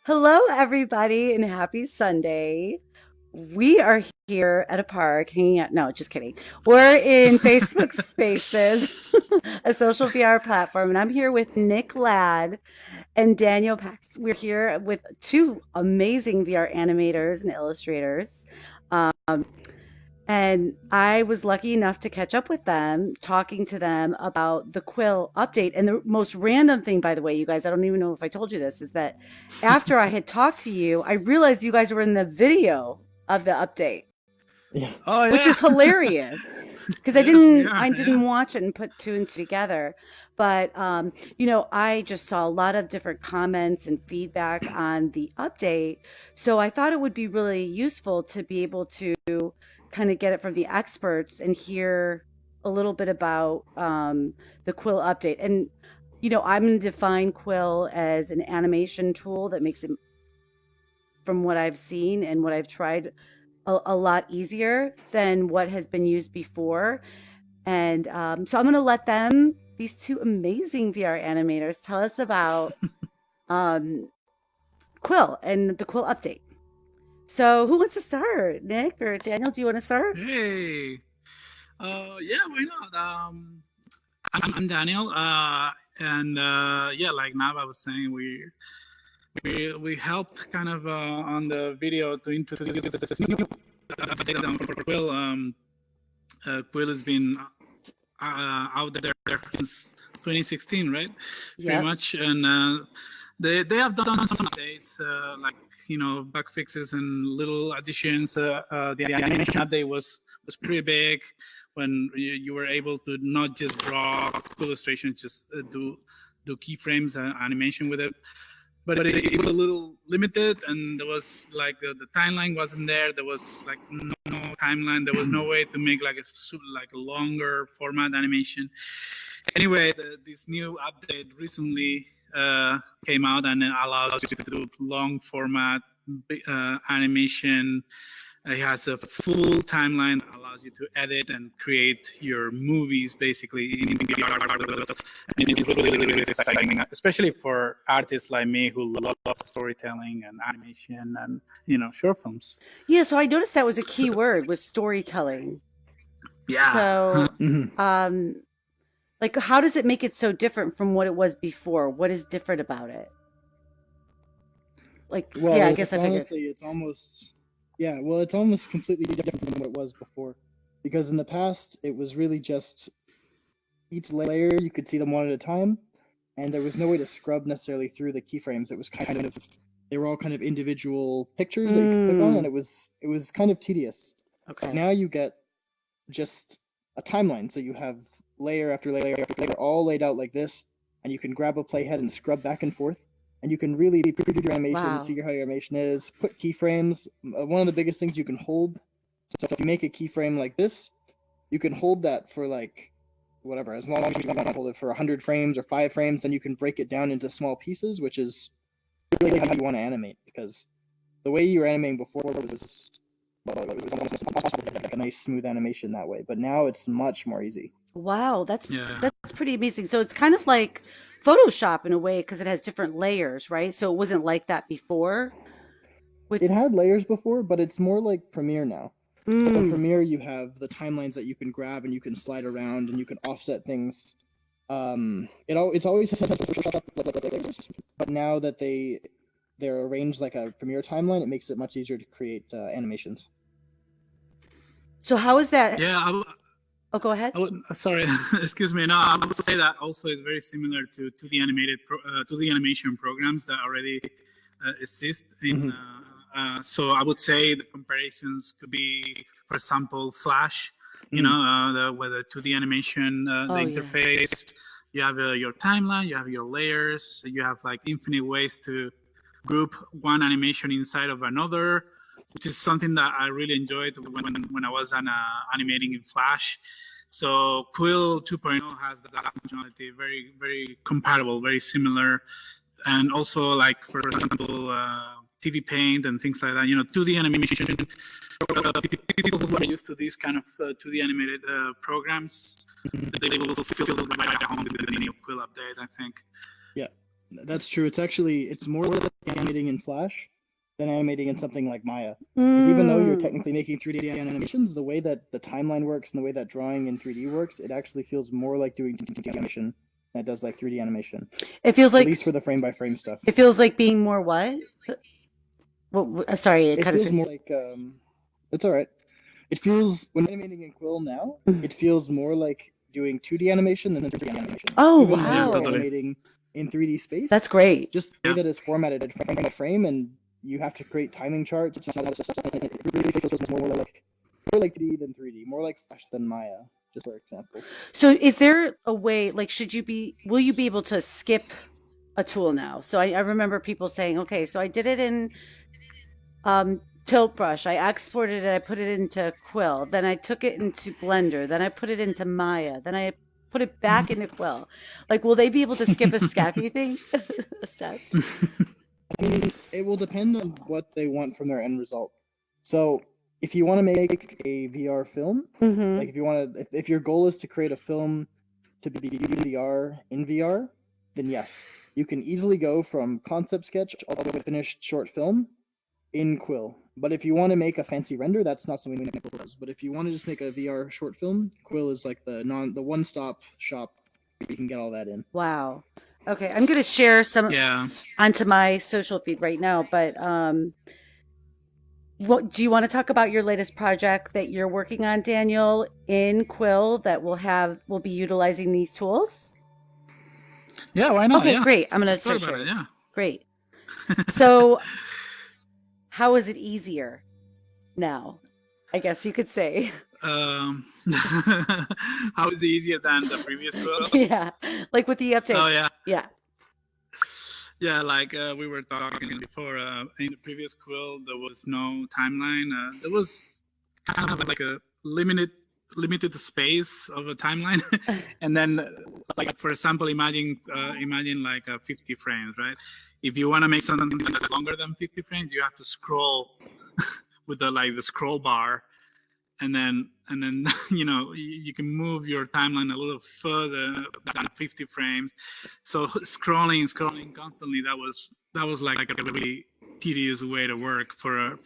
Hello, everybody, and happy Sunday. We are here at a park hanging out. No, just kidding. We're in Facebook Spaces, a social VR platform, and I'm here with Nick Ladd and Daniel Pax. We're here with two amazing VR animators and illustrators. Um, and I was lucky enough to catch up with them, talking to them about the Quill update. And the most random thing, by the way, you guys, I don't even know if I told you this, is that after I had talked to you, I realized you guys were in the video of the update, Yeah. Oh which yeah. is hilarious because I Yes, we didn't are. I Yeah. didn't watch it and put two and two together. But I just saw a lot of different comments and feedback on the update. So I thought it would be really useful to be able to kind of get it from the experts and hear a little bit about the Quill update. And I'm going to define Quill as an animation tool that makes it, from what I've seen and what I've tried, a lot easier than what has been used before. And so I'm going to let them, these two amazing VR animators, tell us about um, Quill and the Quill update. So who wants to start? Nick or Daniel, do you want to start? Hey. Yeah. Why not? I'm Daniel. And yeah, like Nava was saying, we helped kind of on the video to introduce this new data down for Quill. Quill has been out there since 2016, right? Pretty Yep. much, and they have done some updates, like bug fixes and little additions. The animation update was pretty big when you were able to not just draw illustrations, just do keyframes and animation with it. But it was a little limited, and there was like the timeline wasn't there. There was like no timeline. There was no way to make like a longer format animation. Anyway, this new update recently came out, and it allows you to do long format animation. It has a full timeline that allows you to edit and create your movies basically in VR. And it is really exciting, especially for artists like me who love storytelling and animation and short films. Yeah, so I noticed that was a key So, word, was storytelling. yeah. So Mhm. like, how does it make it so different from what it was before? What is different about it? Like, yeah, I Well, guess it's I figured. honestly, it's almost completely different from what it was before. Because in the past, it was really just each layer, you could see them one at a time, and there was no way to scrub necessarily through the keyframes. It was they were all kind of individual pictures that you could click on, and Mm, it was kind of tedious. But okay. now you get just a timeline, so you have layer after layer after layer all laid out like this, and you can grab a playhead and scrub back and forth, and you can really preview your animation, Wow. see how your animation is, put keyframes. One of the biggest things you can hold. So if you make a keyframe like this, you can hold that for like whatever, as long as you want to hold it for 100 frames or 5 frames, then you can break it down into small pieces, which is really how you want to animate. Because the way you were animating before was, well, it was almost impossible to get a nice smooth animation that way, but now it's much more easy. Wow, Yeah. that's pretty amazing. So it's kind of like Photoshop in a way because it has different layers, right? So it wasn't like that before with It had layers before, but it's more like Premiere now. So in mm. Premiere, you have the timelines that you can grab and you can slide around and you can offset things. It's always had Photoshop layers, but now that they're arranged like a Premiere timeline, it makes it much easier to create animations. So how is that? Yeah. Oh, go ahead. I would, sorry, excuse me. No, I would say that also is very similar to the to the animation programs that already exist in. Mm-hmm. So I would say the comparisons could be, for example, Flash. Mm-hmm. With the 2D animation, the Oh yeah. interface. You have your timeline. You have your layers. You have like infinite ways to group one animation inside of another, which is something that I really enjoyed when I was animating in Flash. So Quill 2.0 has that functionality, very very compatible, very similar, and also like for example TV Paint and things like that. 2D animation. People who are used to these kind of 2D animated programs, they will feel right at home with the new Quill update, I think. Yeah, that's true. It's more than animating in Flash than animating in something like Maya. Because even though you're Mm. technically making 3D animations, the way that the timeline works and the way that drawing in 3D works, it actually feels more like doing 2D animation than it does like 3D animation. It feels At like least for the frame by frame stuff. it feels like being more what? Sorry, it It kind of feels more like it's all right. It feels when animating in Quill now, Mhm. it feels more like doing 2D animation than 3D animation. Oh, Even though Yeah, you're wow. totally. animating in 3D space, That's great. just the way that it's formatted frame by frame, and you have to create timing charts. It really feels more like 2D than 3D, more like Flash than Maya, just for example. So is there a way, like, will you be able to skip a tool now? So I remember people saying, okay, so I did it in Tilt Brush. I exported it, I put it into Quill, then I took it into Blender, then I put it into Maya, then I put it back into Quill. Like, will they be able to skip a step, you think? A step? I mean, it will depend on what they want from their end result. So, if you want to make a VR film, Mm-hmm. like if your goal is to create a film to be in VR, then yes, you can easily go from concept sketch all the way to finished short film in Quill. But if you want to make a fancy render, that's not something that Quill does. But if you want to just make a VR short film, Quill is like the one-stop shop. You can get all that in. Wow. Okay, I'm gonna share some Yeah. onto my social feed right now, but what do you want to talk about your latest project that you're working on, Daniel, in Quill that will be utilizing these tools? Yeah, why not? Okay, Yeah. great. I'm gonna Let's talk search about it. it. Yeah. Great. So, how is it easier now? I guess you could say. How is it easier than the previous Quill? Yeah, like with the update. Oh yeah. Yeah. Yeah, like we were talking before, in the previous Quill, there was no timeline. There was kind of like a limited space of a timeline, and then, like for example, imagine like 50 frames, right? If you want to make something that's longer than 50 frames, you have to scroll with the scroll bar, and then you can move your timeline a little further than 50 frames. So scrolling constantly, that was like a really tedious way to work for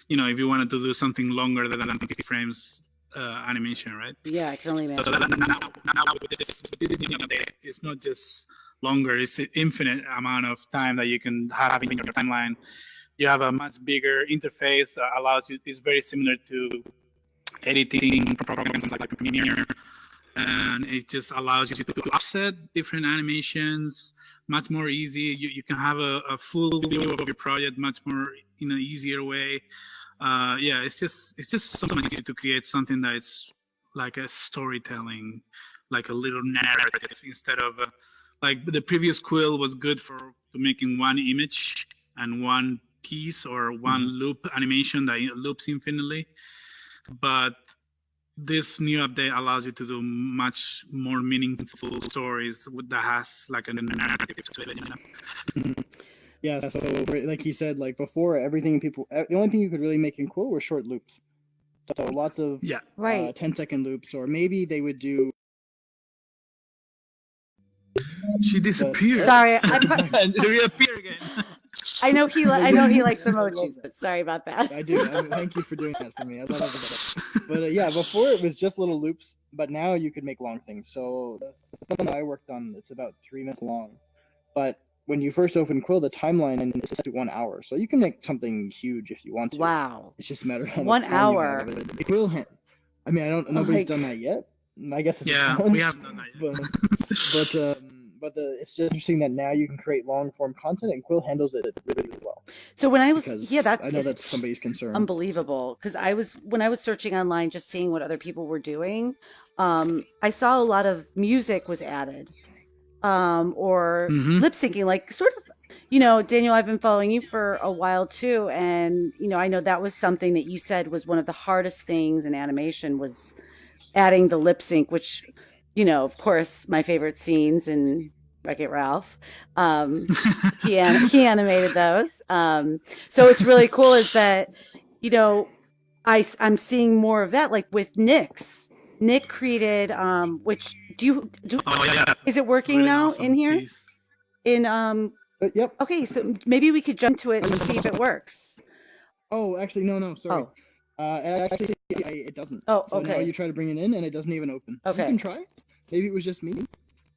if you wanted to do something longer than 50 frames animation, right? Yeah, I can only So imagine. now with this new update, it's not just longer, it's an infinite amount of time that you can have in your timeline. You have a much bigger interface that allows you, it's very similar to editing programs like Premiere, and it just allows you to offset different animations much more easy. You can have a full view of your project much more in an easier way. Yeah, it's just something easy to create something that's like a storytelling, like a little narrative instead of like the previous Quill was good for making one image and one piece or one loop animation that loops infinitely. But this new update allows you to do much more meaningful stories that has like a narrative to it. Yeah, so like he said, like before, the only thing you could really make in Quill were short loops. So lots of Right. 10-second loops, or maybe they would do. She disappeared. Sorry, and reappear again. I know he likes emojis, but sorry about that. I do. Thank you for doing that for me. I love that. But yeah, before it was just little loops, but now you could make long things. So the one I worked on, it's about 3 minutes long. But when you first open Quill, the timeline is set to 1 hour. So you can make something huge if you want to. Wow. It's just a matter of how 1 much time you hour. have. The Quill, I mean, nobody's done that yet. I guess it's a challenge. We haven't done that yet. But it's just interesting that now you can create long form content, and Quill handles it really, really well. So when I was Because I know that's somebody's concern. Unbelievable, because when I was searching online, just seeing what other people were doing, I saw a lot of music was added, or lip syncing, like sort of. Daniel, I've been following you for a while too, and I know that was something that you said was one of the hardest things in animation was adding the lip sync, which, of course, my favorite scenes in Wreck-It Ralph. He animated those. So it's really cool is that, I'm seeing more of that, like with Nick's. Nick created, which do Oh yeah. is it working Really now awesome in here? piece. In Yep. Okay, so maybe we could jump to it and see if it works. Oh, actually, no, sorry. Oh. It doesn't. Oh, So now okay. you try to bring it in, and it doesn't even open. So you Okay. can try. Maybe it was just me,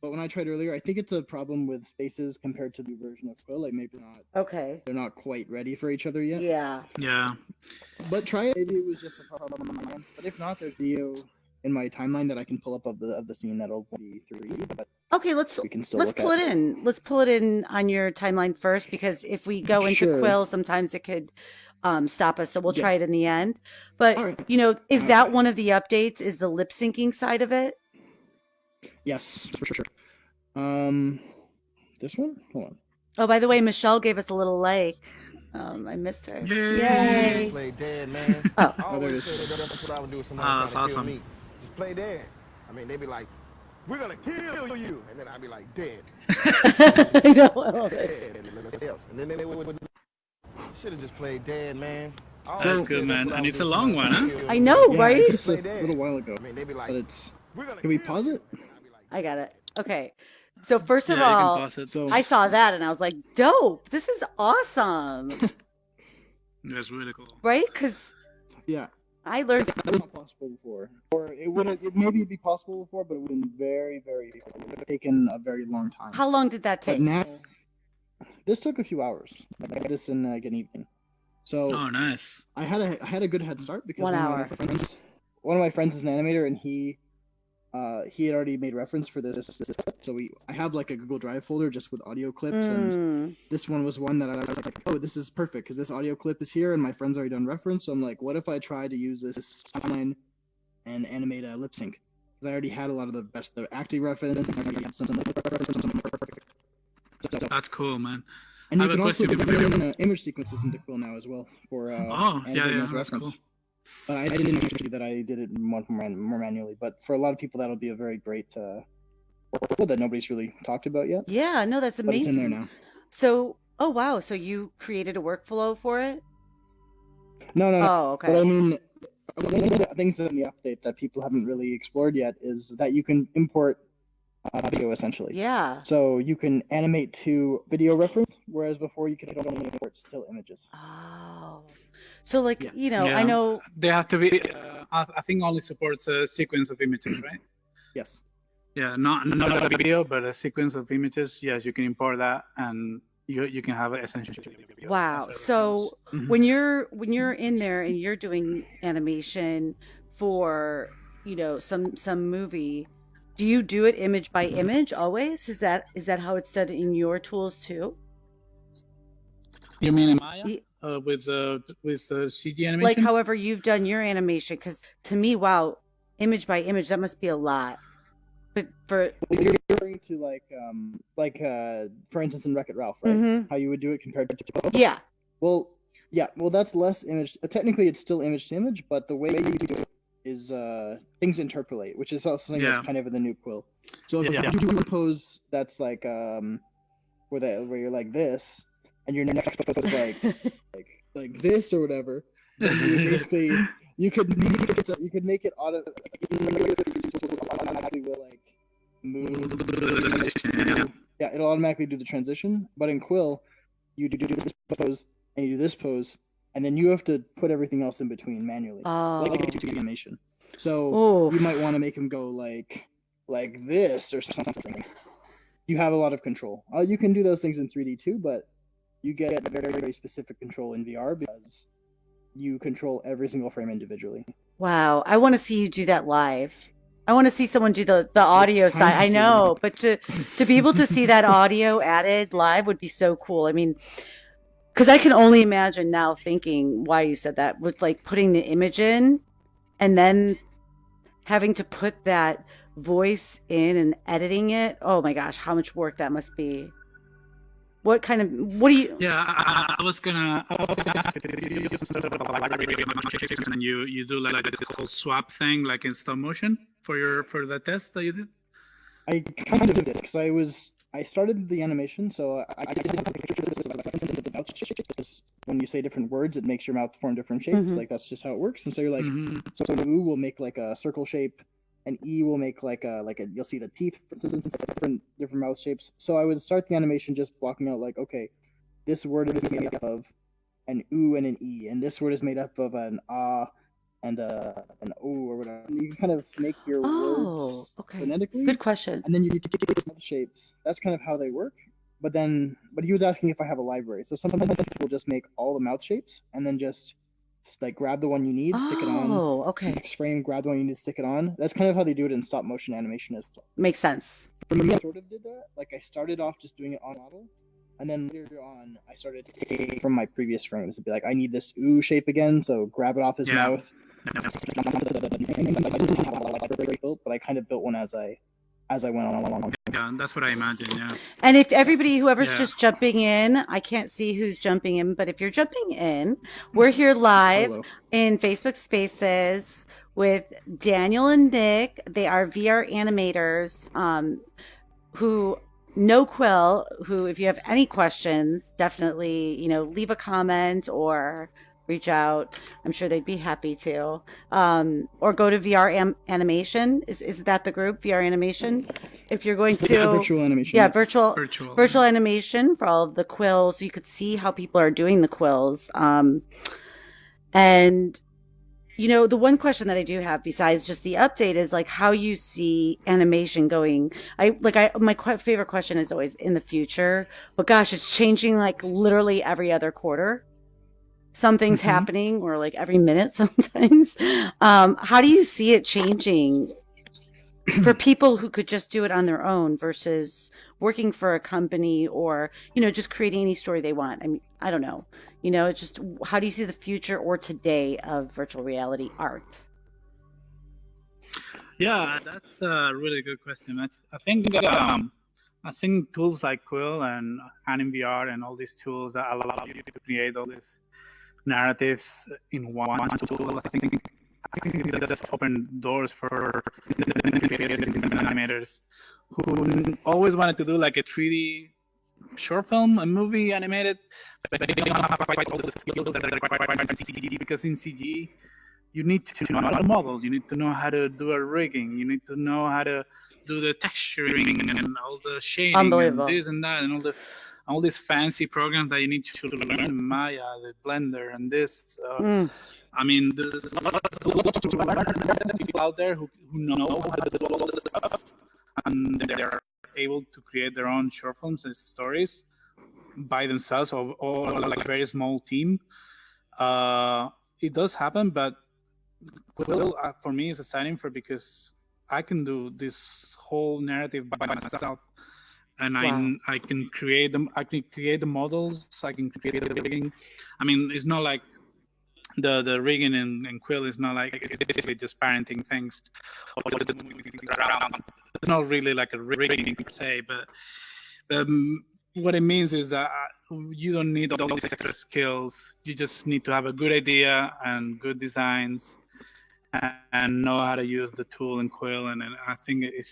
but when I tried earlier, I think it's a problem with spaces compared to the version of Quill. Like maybe not. Okay. They're not quite ready for each other yet. Yeah. Yeah. But try it. Maybe it was just a problem on my end. But if not, there's video in my timeline that I can pull up of the scene that'll be 3D. But Okay, let's we can still let's look pull at it in. Let's pull it in on your timeline first, because if we go into Sure. Quill, sometimes it could stop us. So we'll Yeah. try it in the end. But All right. is that one of the updates? Is the lip syncing side of it? Yes, for sure. This one? Hold on. Oh, by the way, Michelle gave us a little like. I missed her. Yay. Play dead, man. Oh. Oh, there it is. That's what I would do if someone Ah, tried that's to kill awesome. me. Just play dead. I mean, they'd be like, "We're gonna kill you," and then I'd be like, "Dead, I know. I love it. dead," and then nothing else. And then they would should have just played dead, man. I always That's said good, man. what I And would it's do a if long someone one, tried to huh? kill I me. know, Yeah, right? just a Play dead. little while ago. I mean, they'd be like, But it's. "We're gonna Can we kill pause you." it? And I'd be like, I got it. Okay. So first of Yeah, you can all, pause it. So I saw that and I was like, dope. This is awesome. That's really cool. Right? Because yeah, I learned. that was not possible before, or it would have. Maybe it'd be possible before, but it would have been very, very. It would have taken a very long time. How long did that But take? now, this took a few hours. I did this in like an evening. So Oh, nice. I had a good head start because 1 hour. One of my friends is an animator, and he had already made reference for this. So I have like a Google Drive folder just with audio clips, and this one was one that I was like, oh, this is perfect because this audio clip is here, and my friend's already done reference. So I'm like, what if I try to use this timeline and animate a lip sync? Because I already had a lot of the acting reference, and I already had some perfect. That's cool, man. And I you have can a also question. bring in image sequences into Quill now as well for Oh, yeah, animating yeah, as that's reference. cool. But I didn't actually that I did it more manually. But for a lot of people, that'll be a very great workflow that nobody's really talked about yet. Yeah, no, that's But it's in there amazing. now. So, oh wow, so you created a workflow for it? No. Oh, But I okay. mean, one of the things in the update that people haven't really explored yet is that you can import video essentially. Yeah. So you can animate to video reference, whereas before you could only import still images. Oh. So like, Yeah. I Yeah. know. They have to be. I think only supports a sequence of images, right? Yes. Yeah, not a video, but a sequence of images. Yes, you can import that, and you can have it essentially. Video Wow. as a So reference. when you're in there and you're doing animation for, some movie, do you do it image by image always? Is that how it's done in your tools too? You mean in Maya Ye- with CG animation? Like however you've done your animation, because to me, wow, image by image, that must be a lot. But for You're referring to for instance in Wreck-It Ralph, right? Mhm. How you would do it compared to yeah, Well, yeah, that's less image. Technically, it's still image to image, but the way you do it is things interpolate, which is also something Yeah. that's kind of in the new Quill. So if Yeah. you do a pose that's like where you're like this, and your next pose is like this or whatever, then you basically you could make it automatically will like move. Yeah, it'll automatically do the transition. But in Quill, you do this pose and you do this pose, and then you have to put everything else in between manually, like a 2D animation. So you might want to make him go like this or something. You have a lot of control. You can do those things in 3D too, but you get very, very specific control in VR because you control every single frame individually. Wow, I want to see you do that live. I want to see someone do the audio side. I know, but to be able to see that audio added live would be so cool. I mean, because I can only imagine now thinking why you said that with like putting the image in and then having to put that voice in and editing it. Oh my gosh, how much work that must be. What do you? Yeah, I was gonna ask you and you do like this whole swap thing like in stop motion for the test that you did? I kind of did it because I started the animation, so I did the mouth shape because when you say different words, it makes your mouth form different shapes. Like that's just how it works. And so you're like, so will make like a circle shape, and E will make like a you'll see the teeth, different mouth shapes. So I would start the animation just blocking out like, okay, this word is made up of an oo and an e, and this word is made up of an ah and an o or whatever. And you kind of make your words okay. phonetically. Good question. And then you take those shapes. That's kind of how they work. But he was asking if I have a library. So sometimes people just make all the mouth shapes and then just like grab the one you need, stick it on. Oh, okay. Next frame, grab the one you need, stick it on. That's kind of how they do it in stop motion animation as well. Makes sense. For me, I sort of did that. Like I started off just doing it on model, and then later on, I started to take from my previous frames. It'd be like, I need this oo shape again, so grab it off his mouth. But I kind of built one as I went along. Yeah, that's what I imagine. Yeah. And if everybody, whoever's just jumping in, I can't see who's jumping in, but if you're jumping in, we're here live in Facebook Spaces with Daniel and Nick. They are VR animators who know Quill, who, if you have any questions, definitely, leave a comment or reach out. I'm sure they'd be happy to. Or go to VR Animation. Is that the group, VR Animation? If you're going to virtual animation. Yeah, virtual animation for all of the quills. So you could see how people are doing the quills. And the one question that I do have besides just the update is like how you see animation going. My favorite question is always in the future, but gosh, it's changing like literally every other quarter. Something's happening, or like every minute sometimes. How do you see it changing for people who could just do it on their own versus working for a company or, just creating any story they want? I mean, I don't know. It's just, how do you see the future or today of virtual reality art? Yeah, that's a really good question. I think tools like Quill and AnimVR and all these tools that allow you to create all these narratives in one tool. I think that just opened doors for animators who always wanted to do like a 3D short film, a movie animated, but they don't have quite all the skills that are required in CG, because in CG you need to know how to model, you need to know how to do a rigging, you need to know how to do the texturing and all the shading and this and that and all these fancy programs that you need to learn, Maya, the Blender, and this. I mean, there's a lot of people out there who know how to do all this stuff, and they're able to create their own short films and stories by themselves or like a very small team. It does happen, but Quill, for me, is exciting because I can do this whole narrative by myself. And I can create them. I can create the models. I can create the rigging. I mean, it's not like the rigging in Quill is not like it's basically just parenting things. It's not really like a rigging per se, but what it means is that you don't need all these extra skills. You just need to have a good idea and good designs, and know how to use the tool in Quill. And I think it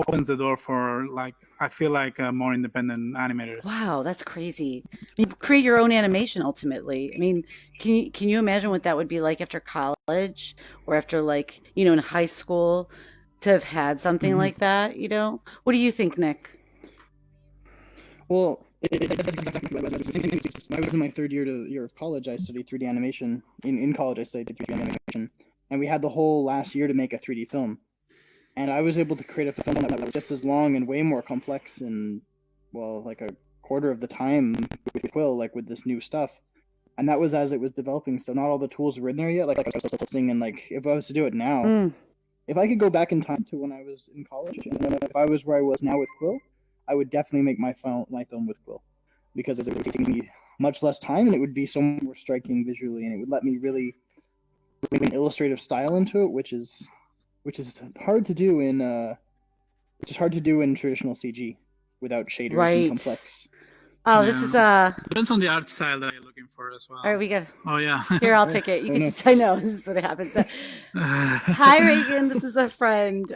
opens the door for, like, I feel like more independent animators. Wow, that's crazy. You create your own animation ultimately. I mean, can you imagine what that would be like after college or after, like, in high school to have had something like that, What do you think, Nick? Well, I was in my third year of college. I studied 3D animation. In college, I studied 3D animation. And we had the whole last year to make a 3D film. And I was able to create a film that was just as long and way more complex in, well, like a quarter of the time with Quill, like with this new stuff. And that was as it was developing. So not all the tools were in there yet. Like I was listening, and like if I was to do it now, if I could go back in time to when I was in college, and then if I was where I was now with Quill, I would definitely make my film with Quill, because it would take me much less time and it would be so more striking visually, and it would let me really bring an illustrative style into it, which is hard to do in traditional CG without shaders and complex. Oh, this is depends on the art style that you're looking for as well. All right, we got. Oh yeah. Here, I'll take it. You can just. I know this is what happens. Hi, Reagan. This is a friend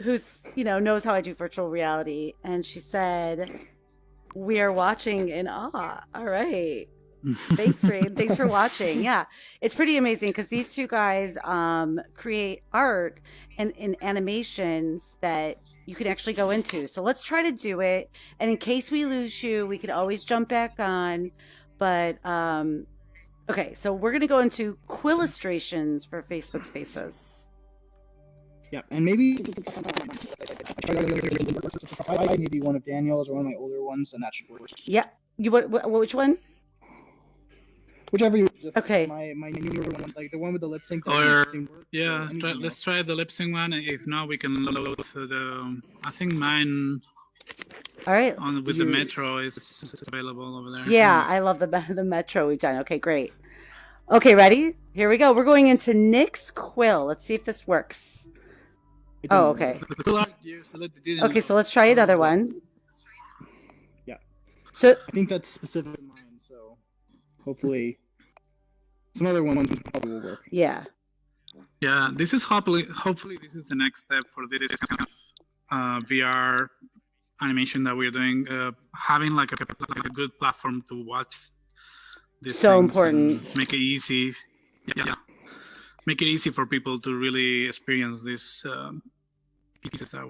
who's knows how I do virtual reality, and she said we are watching in awe. All right. Thanks, Rain. Thanks for watching. Yeah, it's pretty amazing because these two guys create art and in animations that you can actually go into. So let's try to do it. And in case we lose you, we could always jump back on. But okay, so we're gonna go into quillustrations for Facebook Spaces. Yeah, and maybe maybe one of Daniel's or one of my older ones, and that should work. Yeah, you which one? Whichever you just Okay. my newer one, like the one with the lip sync. Or works, yeah, let's try the lip sync one. If not, we can load the. I think mine. All right. With the Metro is available over there. Yeah, I love the Metro we've done. Okay, great. Okay, ready? Here we go. We're going into Nick's Quill. Let's see if this works. Oh, okay. Okay, so let's try another one. Yeah. So I think that's specific to mine, so hopefully some other ones probably will work. Yeah. Yeah, this is hopefully this is the next step for this VR animation that we're doing. Having like a good platform to watch. So important. Make it easy. Yeah. Make it easy for people to really experience this pieces that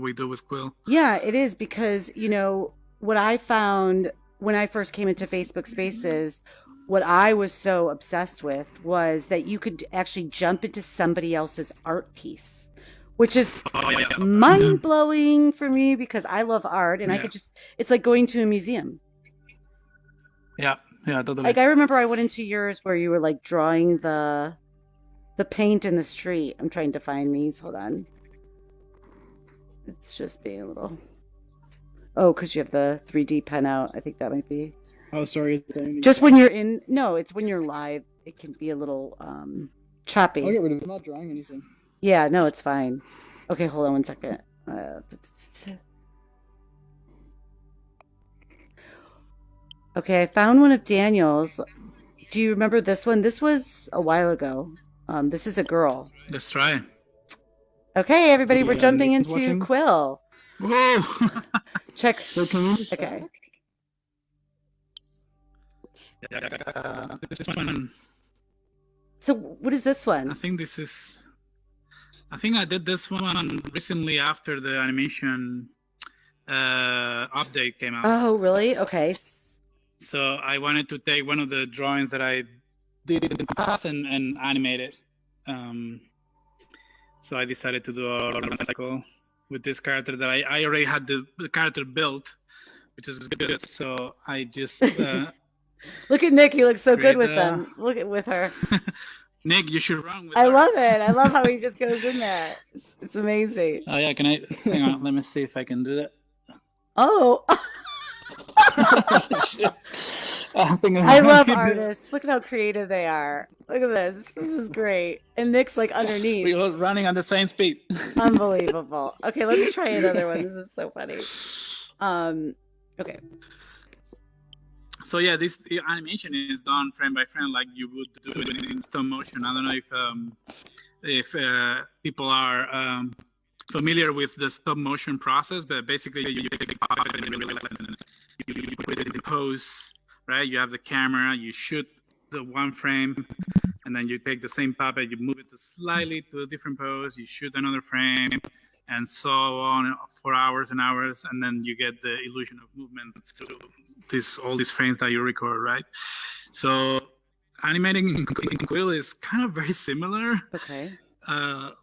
we do with Quill. Yeah, it is because, you know, what I found when I first came into Facebook Spaces, what I was so obsessed with was that you could actually jump into somebody else's art piece, which is mind-blowing for me because I love art and I could just, it's like going to a museum. Yeah, totally. Like I remember I went into yours where you were like drawing the paint in the street. I'm trying to find these. Hold on. It's just being a little... Oh, because you have the 3D pen out. I think that might be... Oh, sorry. Just when you're in... No, it's when you're live. It can be a little choppy. I'll get rid of it. I'm not drawing anything. Yeah, no, it's fine. Okay, hold on one second. Okay, I found one of Daniel's. Do you remember this one? This was a while ago. This is a girl. Let's try. Okay, everybody, we're jumping into Quill. Whoa! Check. So can you just Okay. This one. So what is this one? I think I did this one recently after the animation update came out. Oh, really? Okay. So I wanted to take one of the drawings that I did in the past and animate it. So I decided to do a cycle with this character that I already had the character built, which is good. So I just look at Nick. He looks so good with them. Look at with her. Nick, you should run with I her. love it. I love how he just goes in there. It's amazing. Oh yeah, can I? Hang on, let me see if I can do that. Oh. I love artists. Look at how creative they are. Look at this. This is great. And Nick's like underneath. We're all running at the same speed. Unbelievable. Okay, let's try another one. This is so funny. Okay. So yeah, this animation is done frame by frame like you would do it in stop motion. I don't know if people are familiar with the stop motion process, but basically you take the puppet and you put it in pose, right? You have the camera, you shoot the one frame, and then you take the same puppet, you move it slightly to a different pose, you shoot another frame, and so on for hours and hours, and then you get the illusion of movement through all these frames that you record, right? So animating in Quill is kind of very similar. Okay.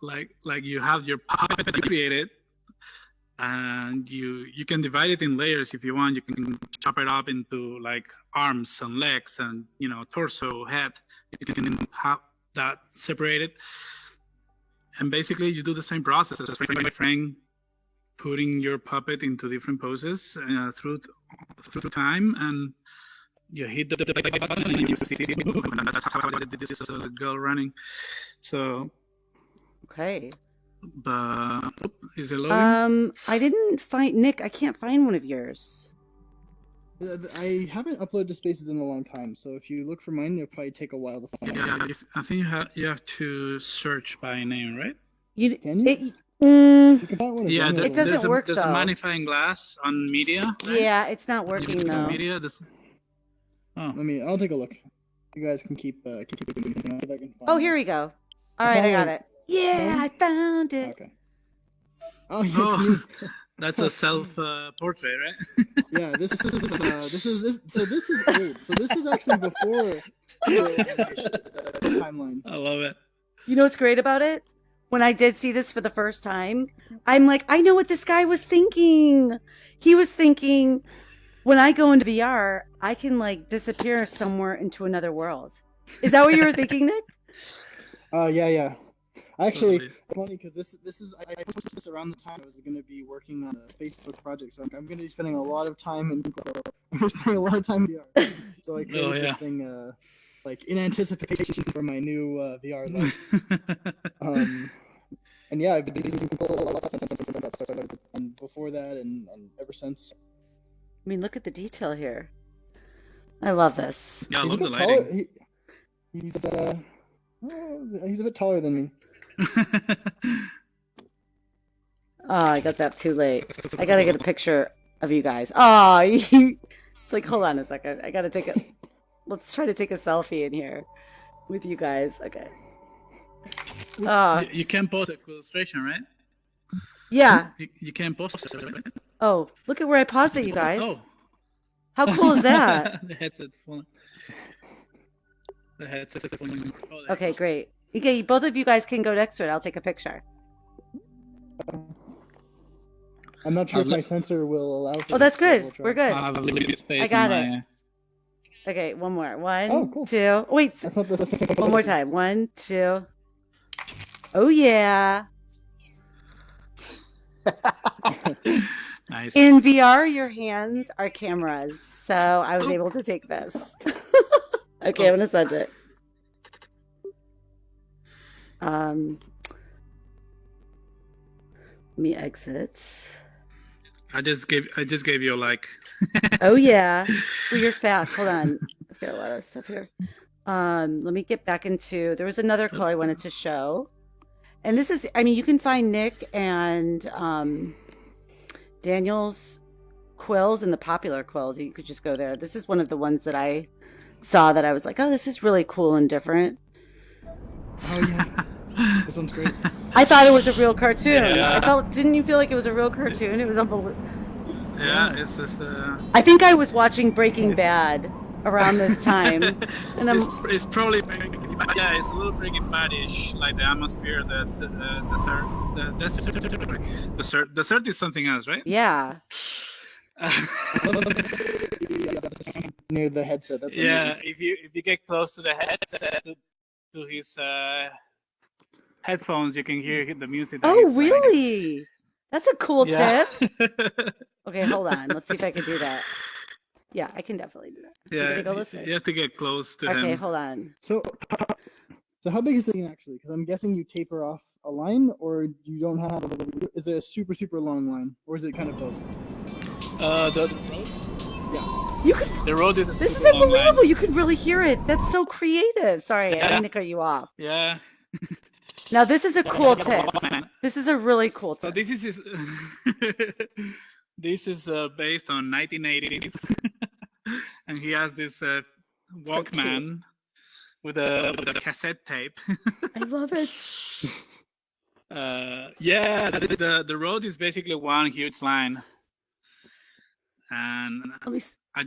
Like you have your puppet that you created, and you can divide it in layers if you want. You can chop it up into like arms and legs and torso, head. You can have that separated, and basically you do the same process as frame by frame, putting your puppet into different poses through time, and you hit the button and you see it move. And that's how I did this as a girl running. So. Okay. But is it loading? I didn't find Nick. I can't find one of yours. I haven't uploaded to Spaces in a long time, so if you look for mine, it'll probably take a while to find. Yeah, I think you have to search by name, right? Can you? You can find one Yeah, it doesn't work there's though. a magnifying glass on media. Right? Yeah, it's not working though. Media, Oh. I'll take a look. You guys can keep see if I can find Oh, here it. we go. All right, I got it. Yeah, I found it. Okay. Oh, yeah, Oh, it's me. that's a self portrait, right? Yeah, this is old. So this is actually before the timeline. I love it. You know what's great about it? When I did see this for the first time, I'm like, I know what this guy was thinking. He was thinking, when I go into VR, I can like disappear somewhere into another world. Is that what you were thinking, Nick? Yeah. Actually, Totally. funny because this is I posted this around the time I was going to be working on a Facebook project, so I'm going to be spending a lot of time in VR. So I created this thing like in anticipation for my new VR life. And yeah, I've been using and before that and ever since. I mean, look at the detail here. I love this. Yeah, I He's love a the bit lighting. He's a bit taller than me. Oh, I got that too late. I gotta get a picture of you guys. Oh, it's like, hold on a second. I gotta take a. Let's try to take a selfie in here with you guys. Okay. You can post a illustration, right? Yeah. You can post it, right? Oh, look at where I paused it, you guys. Oh. How cool is that? The headset full. The headset full. Okay, great. Okay, both of you guys can go next to it. I'll take a picture. I'm not sure if my sensor will allow for Oh, that's this, good. We're good. I have a little bit of space. I got it. Okay, one more. One, Oh, cool. two. Wait, That's not the one more time. 1, 2. Oh, yeah. Nice. In VR, your hands are cameras. So I was able to take this. Okay, I'm going to send it. Let me exit. I just gave you a like. Oh yeah. Oh, you're fast. Hold on. I've got a lot of stuff here. Let me get back into. There was another call I wanted to show, and this is. I mean, you can find Nick and Daniel's quills in the popular quills. You could just go there. This is one of the ones that I saw that I was like, oh, this is really cool and different. Oh yeah. This one's great. I thought it was a real cartoon. Yeah. Didn't you feel like it was a real cartoon? It was unbelievable. Yeah, it's just. I think I was watching Breaking Bad around this time, and it's probably it's a little Breaking Bad-ish, like the atmosphere, the desert is something else, right? yeah. Near the headset. That's Yeah, amazing. if you get close to the headset to his headphones, you can hear the music. That Oh, he's playing. really? That's a cool Yeah. tip. Okay, hold on. Let's see if I can do that. Yeah, I can definitely do that. I'm Yeah, gonna go listen. you have to get close to Okay, him. hold on. So how big is the scene actually? Because I'm guessing you taper off a line, or you don't have. Is it a super long line, or is it kind of both? The road. Yeah. You could. The road is. This is super long line. unbelievable. You could really hear it. That's so creative. Sorry, I Yeah. didn't mean to cut you off. Yeah. Now this is a cool tip. This is a really cool So tip. this is this is based on 1980s, and he has this Walkman with a cassette tape. I love it. Yeah, the road is basically one huge line, and Let me. I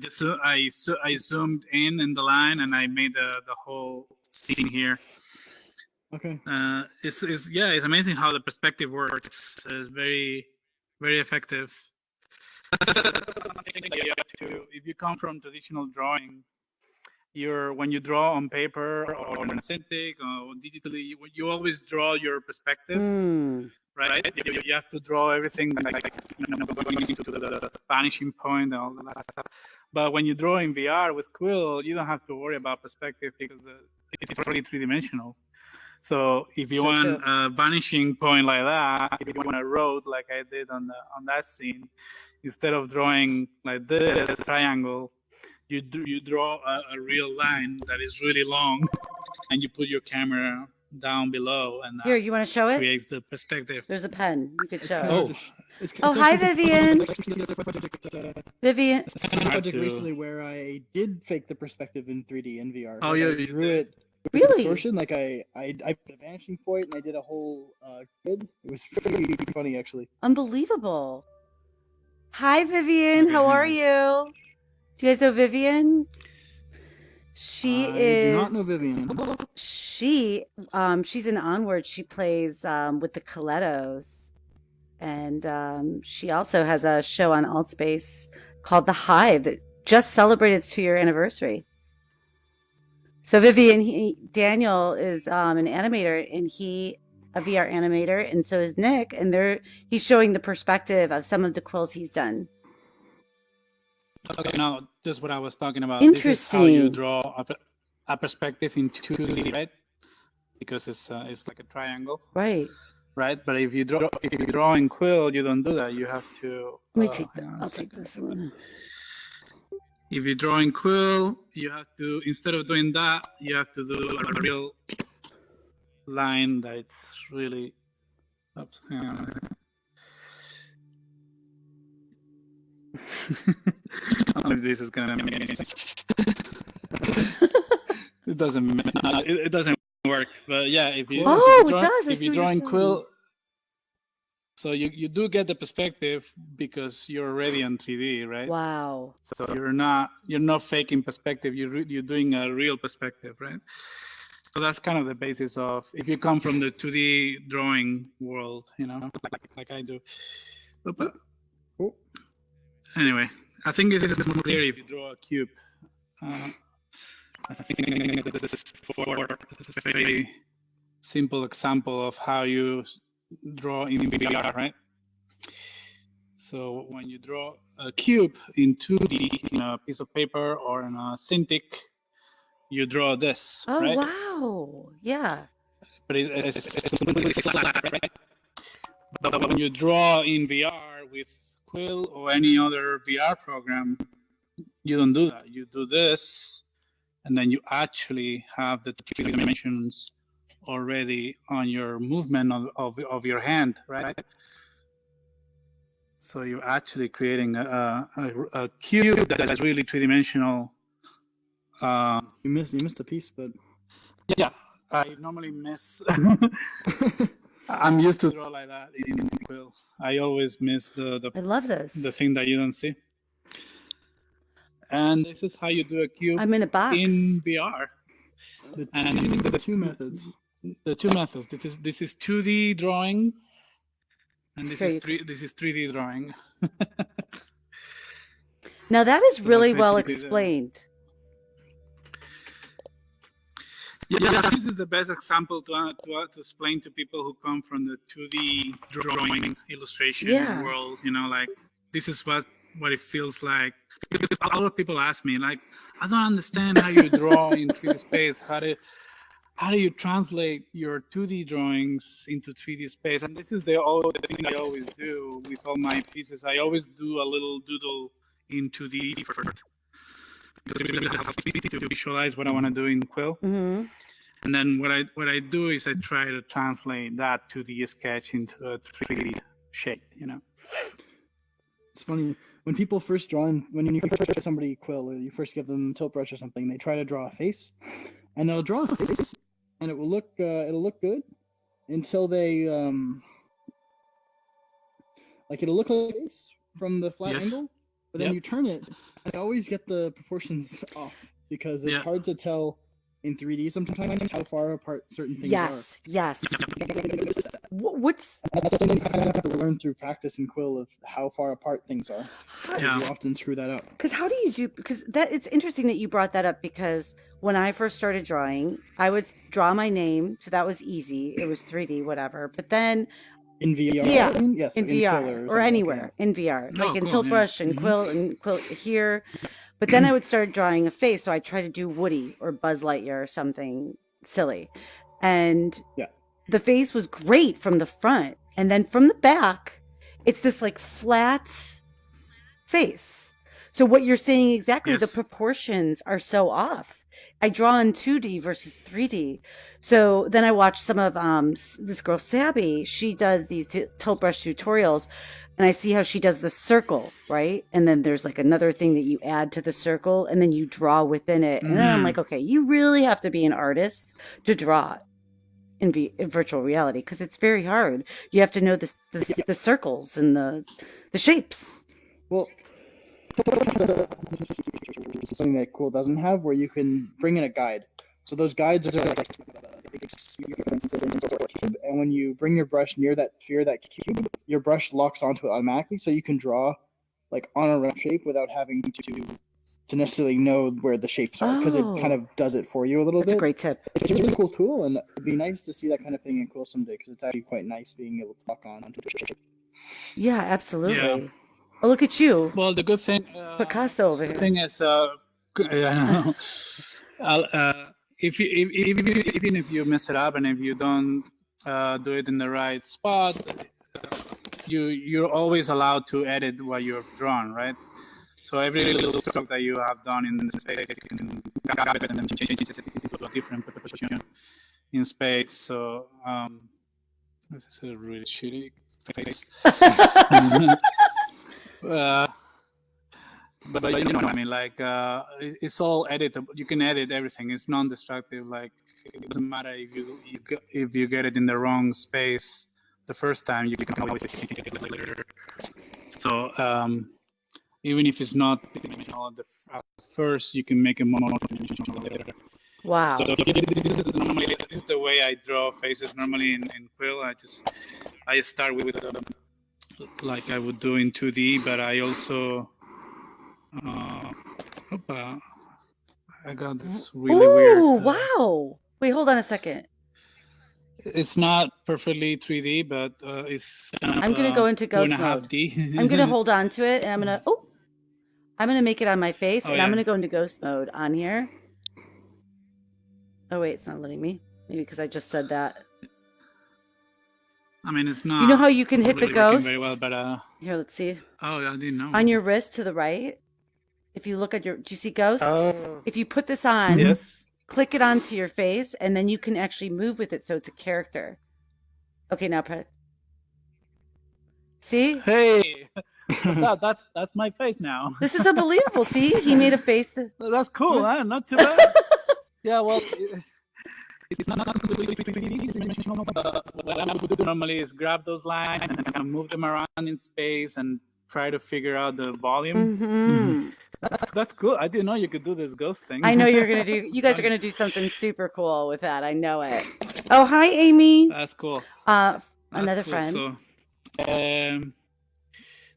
zoomed in the line, and I made the whole scene here. Okay. It's amazing how the perspective works. It's very effective. If you come from traditional drawing, when you draw on paper or on Cintiq or digitally, you always draw your perspective, right? You have to draw everything going into the vanishing point and all that stuff. But when you draw in VR with Quill, you don't have to worry about perspective because it's totally three-dimensional. So if you want a vanishing point like that, if you want a road like I did on that scene, instead of drawing like this triangle, you draw a real line that is really long, and you put your camera down below, and Here, you want to show it? creates the perspective. There's a pen. You could It's show kind it. of Oh. hard to it's Oh, hi, actually- Vivian. it's actually another project, Vivian. It's a kind of hard project to- recently where I did fake the perspective in 3D in VR. Oh, Like, yeah, I you drew did. it with Really? distortion. Like I put a vanishing point and I did a whole grid. It was pretty funny actually. Unbelievable. Hi, Vivian. How are you? Do you guys know Vivian? She I is. do not know Vivian. She's in Onward. She plays with the Colettos, and she also has a show on Altspace called The Hive that just celebrated its 2-year anniversary. So Vivian, Daniel is an animator, and a VR animator, and so is Nick, and he's showing the perspective of some of the quills he's done. Okay, now this is what I was talking about. This is how you Interesting. draw a perspective in 2D, right? Because it's like a triangle, Right. right? But if you draw in Quill, you don't do that. You have to. Let me take that. hang on a I'll take second. this one. If you draw in Quill, you have to, instead of doing that, you have to do a real line that's really. Oops, hang on. I don't know if this is gonna make sense. It doesn't work, but yeah, if you Oh, if you it draw, does. I if see you what draw you're in saying. Quill, so you do get the perspective because you're already on 3D, right? Wow. So you're not faking perspective. You're doing a real perspective, right? So that's kind of the basis of if you come from the 2D drawing world, like I do. But Cool. anyway, I think this is more clear if you draw a cube. I think this is a very simple example of how you draw in VR, right? So when you draw a cube in 2D in a piece of paper or in a Cintiq, you draw this, Oh, right? wow. Yeah. But it's completely flat, right? But when you draw in VR with Quill or any other VR program, you don't do that. You do this, and then you actually have the 3 dimensions already on your movement of your hand, right? So you're actually creating a cube that is really 3-dimensional. You missed a piece, but Yeah, I normally miss. I'm used to draw like that in Quill. I always miss I love this. the thing that you don't see. And this is how you do a cube I'm in a box. in VR. the two methods. The two methods. This is 2D drawing, and this Here is you this is 3D drawing. Now that is So really that's well basically the- explained. Yeah, this is the best example to explain to people who come from the 2D drawing illustration Yeah. world. Like this is what it feels like. Because a lot of people ask me, like, I don't understand how you draw in 3D space. How do you translate your 2D drawings into 3D space? And this is the thing I always do with all my pieces. I always do a little doodle in 2D first. Because it really helps me to visualize what I want to do in Quill. Hmm. And then what I do is I try to translate that 2D sketch into a 3D shape, It's funny when people first draw when you first show somebody Quill or you first give them tilt brush or something, they try to draw a face, and they'll draw a face, and it'll look good until they it'll look like a face from the flat Yes. angle, but then Yep. you turn it, I always get the proportions off because it's Yeah. hard to tell in 3D sometimes how far apart certain things Yes. Yes. What's are. That's something you kind of have to learn through practice in Quill of how far apart things are. Yeah. You often screw that up. because how do you do? Because it's interesting that you brought that up because when I first started drawing, I would draw my name, so that was easy. It was 3D, whatever. But then In VR? Yeah, I mean? Yes, in Quill VR something or like anywhere in VR, Oh, like in cool, Tilt yeah. Brush and Mhm. Quill here. But then I would start drawing a face, so I try to do Woody or Buzz Lightyear or something silly, and Yeah. the face was great from the front, and then from the back, it's this like flat face. So what you're saying exactly, the Yes. proportions are so off. I draw in 2D versus 3D. So then I watch some of this girl Sabby. She does these tilt brush tutorials, and I see how she does the circle, right? And then there's like another thing that you add to the circle, and then you draw within it. And then I'm like, okay, you really have to be an artist to draw in virtual reality because it's very hard. You have to know the circles and the shapes. Well, something that Quill doesn't have, where you can bring in a guide. So those guides are like, and when you bring your brush near that cube, your brush locks onto it automatically, so you can draw like on a round shape without having to necessarily know where the shapes are, because it kind of does it for you a little bit. That's a great tip. It's a really cool tool, and it'd be nice to see that kind of thing in Quill someday, because it's actually quite nice being able to lock on onto the shape. Yeah, absolutely. Yeah. Oh, look at you. Well, the good thing, Picasso over the here. thing is, I know. Even if you mess it up and if you don't do it in the right spot, you're always allowed to edit what you've drawn, right? So every little stroke that you have done in the space, you can grab it and then change it into a different position in space. So this is a really shitty face. But you know what I mean, like it's all editable. You can edit everything. It's non-destructive. Like it doesn't matter if you get it in the wrong space the first time. You can always change it later. So even if it's not at first, you can make a more later. Wow. So this is the way I draw faces normally in Quill. I start with like I would do in 2D, but I also I got this really weird. Oh, wow. Wait, hold on a second. It's not perfectly 3D, but it's kind of, I'm going to go into ghost mode. I'm going to hold on to it, and I'm going to make it on my face, and I'm going to go into ghost mode on here. Oh, wait, it's not letting me. Maybe because I just said that. I mean, it's not. You know how you can hit really the ghost? very well, but here, let's see. Oh, I didn't know. On your wrist to the right, if you look at do you see ghost? If you put this on, yes. Click it onto your face, and then you can actually move with it, so it's a character. Okay, now press. See? Hey, what's up? That's my face now. This is unbelievable. See, he made a face. That's cool, huh? Not too bad. Yeah, well, it's not completely 3D. What I would do normally is grab those lines and kind of move them around in space and try to figure out the volume. Mm-hmm. That's cool. I didn't know you could do this ghost thing. I know you guys are gonna do something super cool with that. I know it. Oh, hi, Amy. That's cool. Another cool. friend.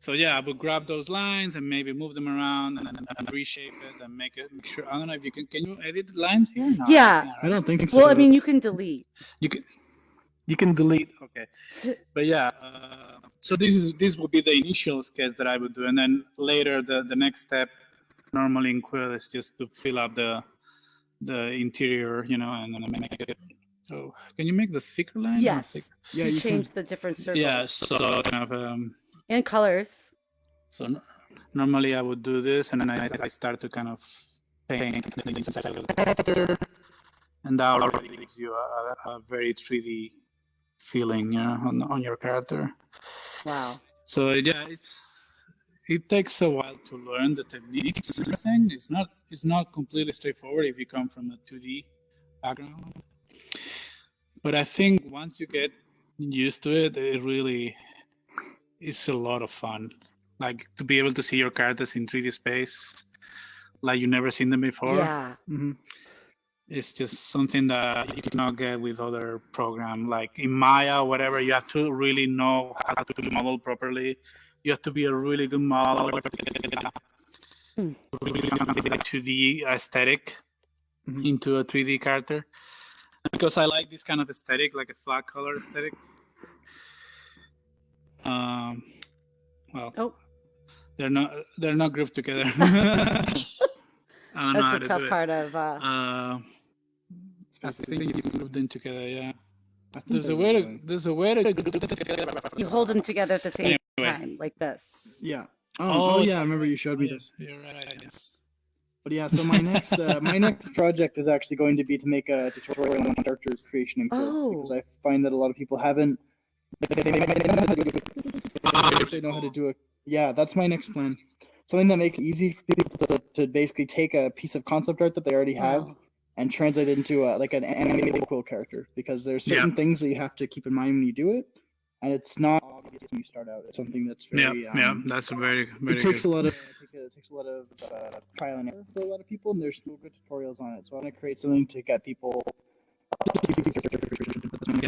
So yeah, I would grab those lines and maybe move them around and reshape it and make sure. I don't know if you can you edit lines here? No, yeah. right? I don't think so. Well, I mean, you can delete. You can delete. Okay. But yeah. So this would be the initial sketch that I would do, and then later the next step, normally in Quill, is just to fill up the interior, and then make it. Oh, can you make the thicker line? Yes. Yeah, you change the different circles. Yeah. So kind of. And colors. So normally I would do this, and then I start to kind of paint the inside of the character, and that already gives you a very 3D feeling, on your character. Wow. So yeah, it takes a while to learn the techniques and everything. It's not completely straightforward if you come from a 2D background. But I think once you get used to it, it really is a lot of fun. Like to be able to see your characters in 3D space, like you've never seen them before. Yeah. Mm-hmm. It's just something that you cannot get with other programs. Like in Maya or whatever, you have to really know how to model properly. You have to be a really good model to the aesthetic into a 3D character. Because I like this kind of aesthetic, like a flat color aesthetic. They're not grouped together. That's the tough part of. I think you can group them together. Yeah. There's a way to group them together. You hold them together at the same time, like this. Yeah. Oh yeah, I remember you showed me this. You're right. Yes. But yeah, so my next project is actually going to be to make a tutorial on character creation in Quill, because I find that a lot of people haven't. They know how to do it. Yeah, that's my next plan. Something that makes it easy for people to basically take a piece of concept art that they already have and translate it into like an animated Quill character, because there's certain things that you have to keep in mind when you do it, and it's not obvious when you start out. It's something that's very that's very it takes a lot of trial and error for a lot of people, and there's no good tutorials on it. So I want to create something to get people.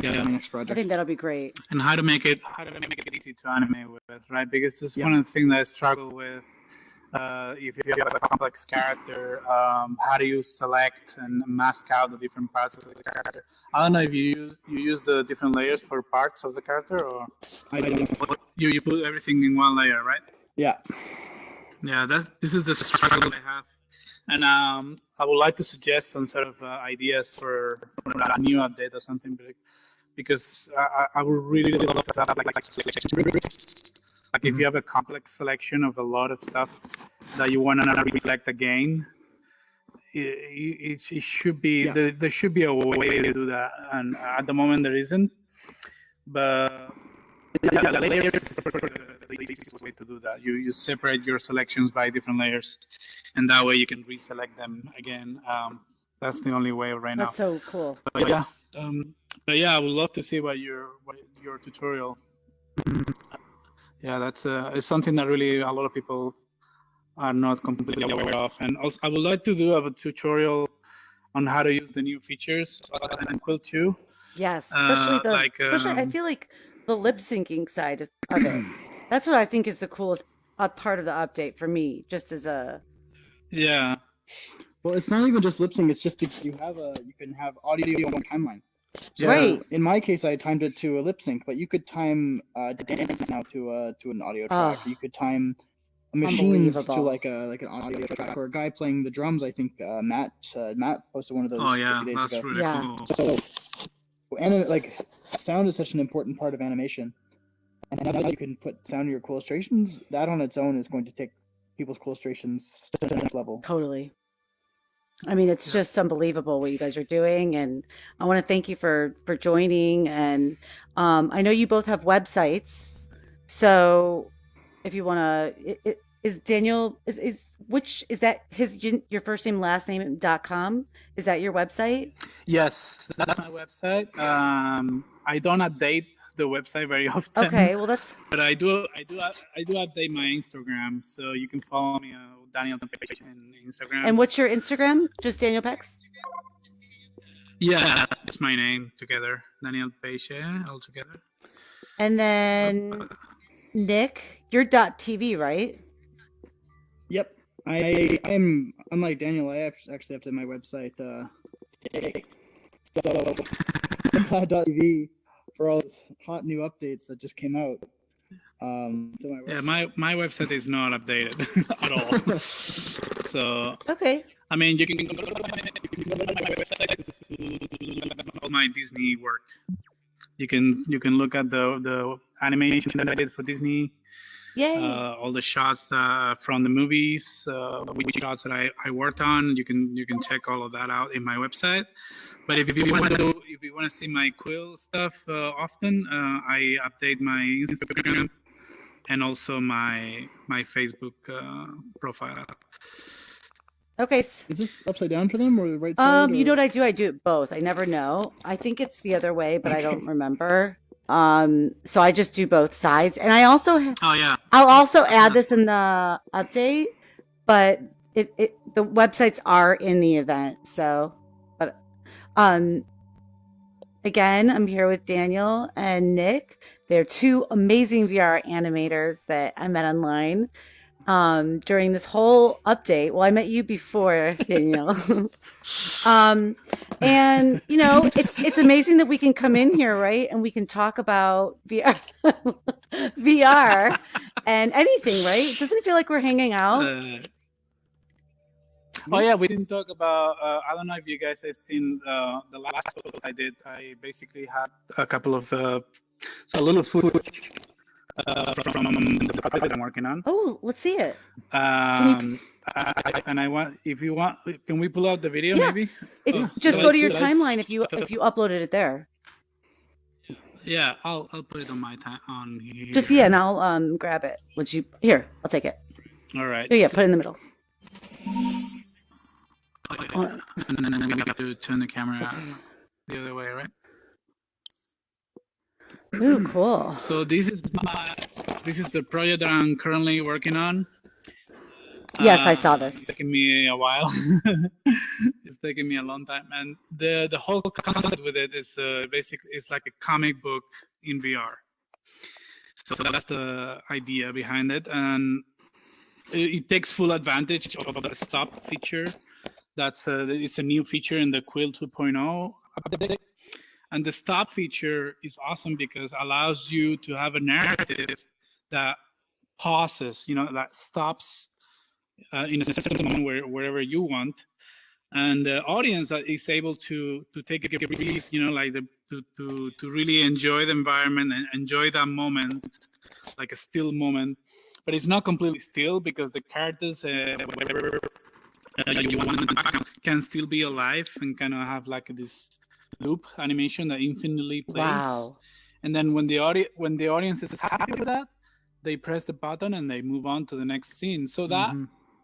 Next project. I think that'll be great. And how to make it easy to animate with, right? Because this is one of the things that I struggle with. If you have a complex character, how do you select and mask out the different parts of the character? I don't know if you use the different layers for parts of the character, or you put everything in one layer, right? Yeah. Yeah, this is the struggle I have, and I would like to suggest some sort of ideas for a new update or something, because I would really love to have like if you have a complex selection of a lot of stuff that you want to select again, it should be there should be a way to do that, and at the moment there isn't. But the layers is the easiest way to do that. You separate your selections by different layers, and that way you can reselect them again. That's the only way right now. That's so cool. But yeah, I would love to see what your tutorial. Yeah, that's it's something that really a lot of people are not completely aware of, and also I would like to do a tutorial on how to use the new features in Quill 2. Yes, especially especially I feel like the lip syncing side of it. That's what I think is the coolest part of the update for me, just as a. Yeah. Well, it's not even just lip sync. It's just because you can have audio on timeline. So right. In my case, I timed it to a lip sync, but you could time dance now to an audio track. You could time machines to like an audio track, or a guy playing the drums. I think Matt posted one of those. Oh yeah, days that's ago. really cool. So, like, sound is such an important part of animation, and now you can put sound in your quillustrations. That on its own is going to take people's quillustrations to the next level. Totally. I mean, it's just unbelievable what you guys are doing, and I want to thank you for joining. And I know you both have websites, so if you want to, is Daniel which is that your first name last name.com? Is that your website? Yes, that's my website. I don't update the website very often. Okay, well that's. But I do update my Instagram, so you can follow me Daniel Peche in Instagram. And what's your Instagram? Just Daniel Pex? Yeah, it's my name together, Daniel Peche, all together. And then Nick, you're .tv, right? Yep, I'm unlike Daniel. I actually updated my website today. So .tv for all those hot new updates that just came out. My website is not updated at all. So okay. I mean, you can go to my website all my Disney work. You can look at the animation that I did for Disney. Yay! All the shots from the movies, which shots that I worked on. You can check all of that out in my website. But if you want to see my Quill stuff often, I update my Instagram and also my Facebook profile. Okay. Is this upside down for them or the right side? You know what I do? I do it both. I never know. I think it's the other way, but I don't remember. So I just do both sides, and I also I'll also add this in the update, but the websites are in the event. So, but again, I'm here with Daniel and Nick. They're two amazing VR animators that I met online during this whole update. Well, I met you before, Daniel. And you know, it's amazing that we can come in here, right? And we can talk about VR and anything, right? Doesn't it feel like we're hanging out? Oh yeah, we didn't talk about. I don't know if you guys have seen the last post I did. I basically had a couple of a little footage from the project I'm working on. Oh, let's see it. And I want, if you want, can we pull out the video? Yeah. Maybe Just go to your timeline if you uploaded it there. Yeah, I'll put it on my time on here. Just and I'll grab it. Once you here, I'll take it. All right. Oh, yeah, put it in the middle. And then we have to turn the camera the other way, right? Ooh, cool. So this is the project that I'm currently working on. Yes, I saw this. It's taking me a while. It's taking me a long time, and the whole concept with it is basically it's like a comic book in VR. So that's the idea behind it, and it takes full advantage of the stop feature. It's a new feature in the Quill 2.0 update. And the stop feature is awesome because it allows you to have a narrative that pauses, that stops in a certain moment wherever you want. And the audience is able to take a breath, to really enjoy the environment and enjoy that moment, like a still moment. But it's not completely still because the characters you want can still be alive and kind of have like this loop animation that infinitely plays. Wow. And then when the audience is happy with that, they press the button and they move on to the next scene. So that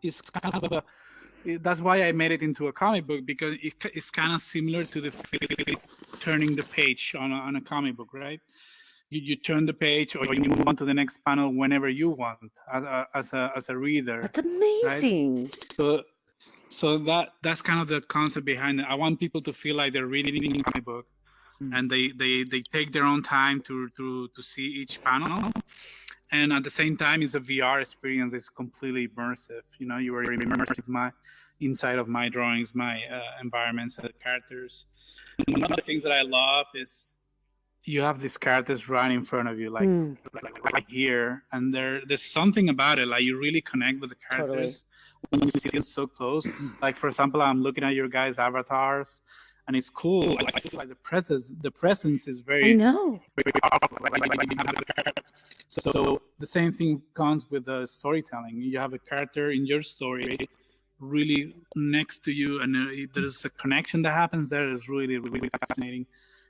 is kind of that's why I made it into a comic book, because it's kind of similar to the turning the page on a comic book, right? You turn the page or you move on to the next panel whenever you want as a reader. That's amazing. Right? So that's kind of the concept behind it. I want people to feel like they're reading a comic book, and they take their own time to see each panel, and at the same time, it's a VR experience. It's completely immersive. You are immersed inside of my drawings, my environments, and the characters. And one of the things that I love is you have these characters right in front of you, like right here, and there's something about it, like you really connect with the characters when you see it so close. Like, for example, I'm looking at your guys' avatars, and it's cool. Like, I feel like the presence is very. I know. Very powerful. So the same thing comes with the storytelling. You have a character in your story really next to you, and there's a connection that happens there. Is really, really fascinating.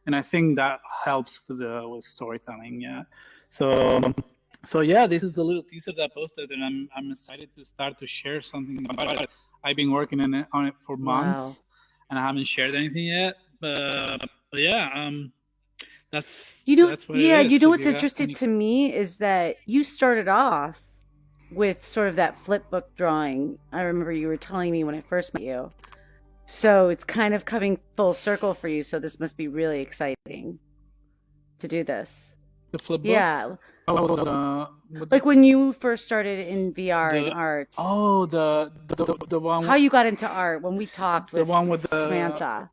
And I think that helps with storytelling. Yeah. So yeah, this is the little teaser that I posted, and I'm excited to start to share something about it. I've been working on it for months, and I haven't shared anything yet. But yeah, that's that's what it is. What's interesting to me is that you started off with sort of that flip book drawing. I remember you were telling me when I first met you. So it's kind of coming full circle for you. So this must be really exciting to do this. The flip book? Yeah. Like when you first started in VR and art. Oh, the one. How you got into art when we talked with the one with Samantha.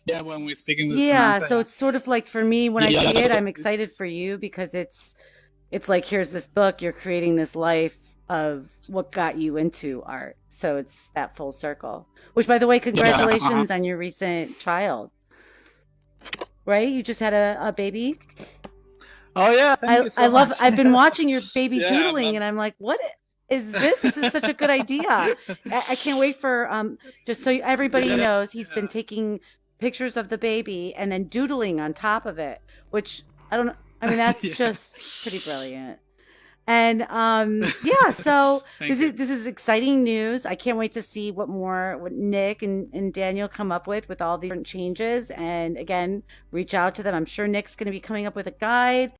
Yeah, when we're speaking with Samantha. So it's sort of like, for me, when I see it, I'm excited for you because it's like, here's this book, you're creating this life of what got you into art. So it's that full circle. Which, by the way, congratulations on your recent child. Right? You just had a baby? Oh yeah. I love I've been watching your baby doodling, and I'm like, what is this? This is such a good idea. I can't wait for just so everybody knows, he's been taking pictures of the baby and then doodling on top of it, which I don't know. I mean, that's just pretty brilliant. And so this is exciting news. I can't wait to see what Nick and Daniel come up with all these different changes. And again, reach out to them. I'm sure Nick's going to be coming up with a guide.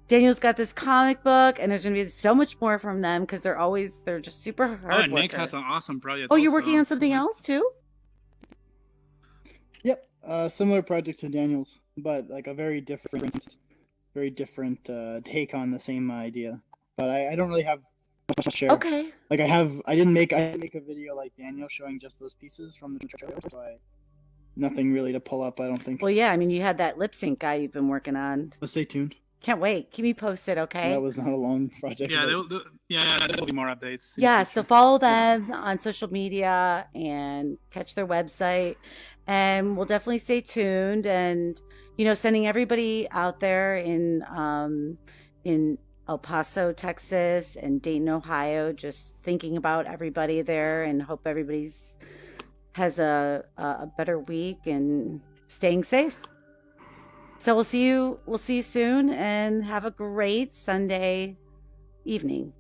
Daniel's got this comic book, and there's going to be so much more from them because they're just super hard. Nick has an awesome project. Oh, you're working on something else too? Yep, similar project to Daniel's, but like a very different take on the same idea. But I don't really have much to share. Okay. Like I didn't make a video like Daniel showing just those pieces from the trailer, so nothing really to pull up, I don't think. Well, yeah, I mean, you had that lip sync guy you've been working on. Let's stay tuned. Can't wait. Keep me posted, okay? That was not a long project. Yeah, there'll be more updates. Yeah, so follow them on social media and catch their website. and we'll definitely stay tuned. And sending everybody out there in El Paso, Texas, and Dayton, Ohio, just thinking about everybody there, and hope everybody's has a better week and staying safe. So we'll see you soon, and have a great Sunday evening.